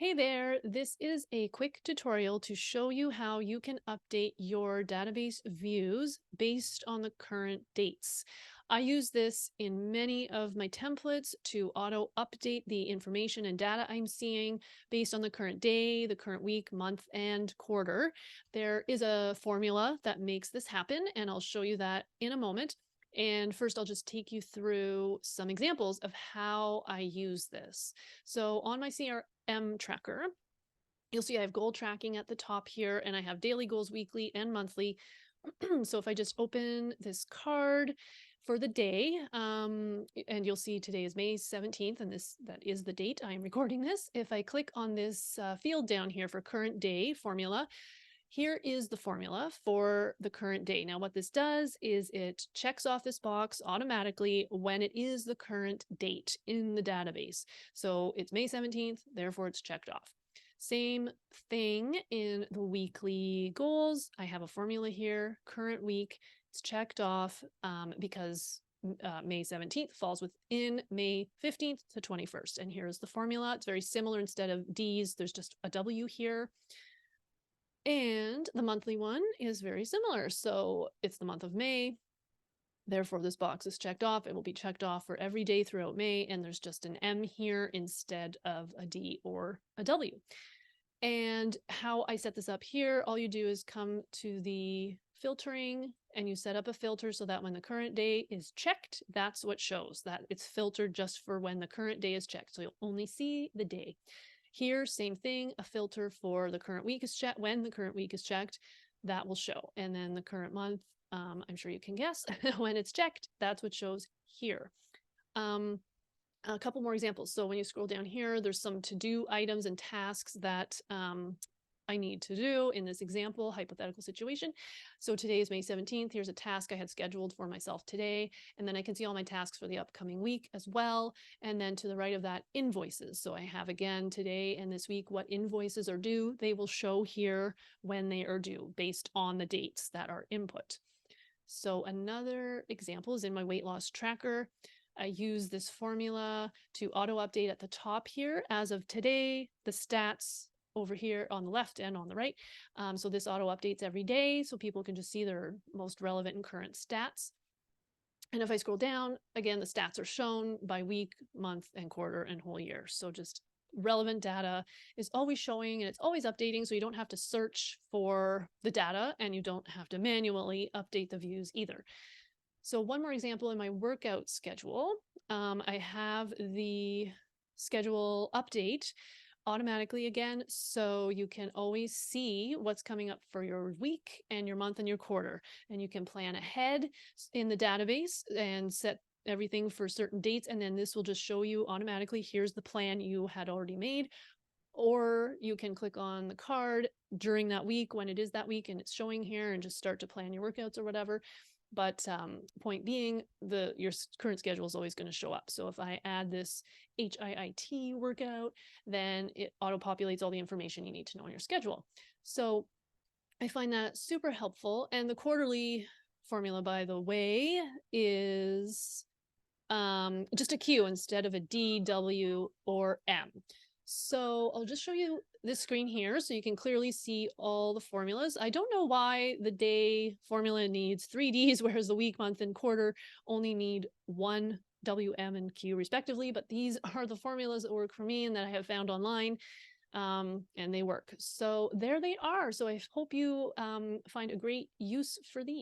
Hey there, this is a quick tutorial to show you how you can update your database views based on the current dates. I use this in many of my templates to auto update the information and data I'm seeing based on the current day, the current week, month, and quarter. There is a formula that makes this happen, and I'll show you that in a moment. And first, I'll just take you through some examples of how I use this. So on my CRM tracker, you'll see I have goal tracking at the top here, and I have daily goals, weekly and monthly. So if I just open this card for the day, and you'll see today is May 17th, and that is the date I am recording this. If I click on this field down here for current day formula, here is the formula for the current day. Now, what this does is it checks off this box automatically when it is the current date in the database. So it's May 17th, therefore it's checked off. Same thing in the weekly goals. I have a formula here, current week. It's checked off because May 17th falls within May 15th to 21st. And here's the formula. It's very similar. Instead of D's, there's just a W here. And the monthly one is very similar. So it's the month of May. Therefore, this box is checked off. It will be checked off for every day throughout May. And there's just an M here instead of a D or a W. And how I set this up here, all you do is come to the filtering and you set up a filter so that when the current day is checked, that's what shows that it's filtered just for when the current day is checked. So you'll only see the day. Here, same thing, a filter for the current week is checked. When the current week is checked, that will show. And then the current month, I'm sure you can guess when it's checked, that's what shows here. A couple more examples. So when you scroll down here, there's some to-do items and tasks that I need to do in this example, hypothetical situation. So today is May 17th. Here's a task I had scheduled for myself today. And then I can see all my tasks for the upcoming week as well. And then to the right of that, invoices. So I have again today and this week what invoices are due. They will show here when they are due based on the dates that are input. So another example is in my weight loss tracker. I use this formula to auto update at the top here. As of today, the stats over here on the left and on the right. So this auto updates every day so people can just see their most relevant and current stats. And if I scroll down, again, the stats are shown by week, month, and quarter and whole year. So just relevant data is always showing and it's always updating. So you don't have to search for the data and you don't have to manually update the views either. So one more example in my workout schedule, I have the schedule update automatically again, so you can always see what's coming up for your week and your month and your quarter. And you can plan ahead in the database and set everything for certain dates. And then this will just show you automatically, here's the plan you had already made. Or you can click on the card during that week when it is that week and it's showing here and just start to plan your workouts or whatever. But point being, your current schedule is always going to show up. So if I add this HIIT workout, then it auto-populates all the information you need to know on your schedule. So I find that super helpful. And the quarterly formula, by the way, is just a Q instead of a D, W, or M. So I'll just show you this screen here so you can clearly see all the formulas. I don't know why the day formula needs 3 Ds, whereas the week, month, and quarter only need 1 W, M, and Q respectively, but these are the formulas that work for me and that I have found online, and they work. So there they are. So I hope you find a great use for these.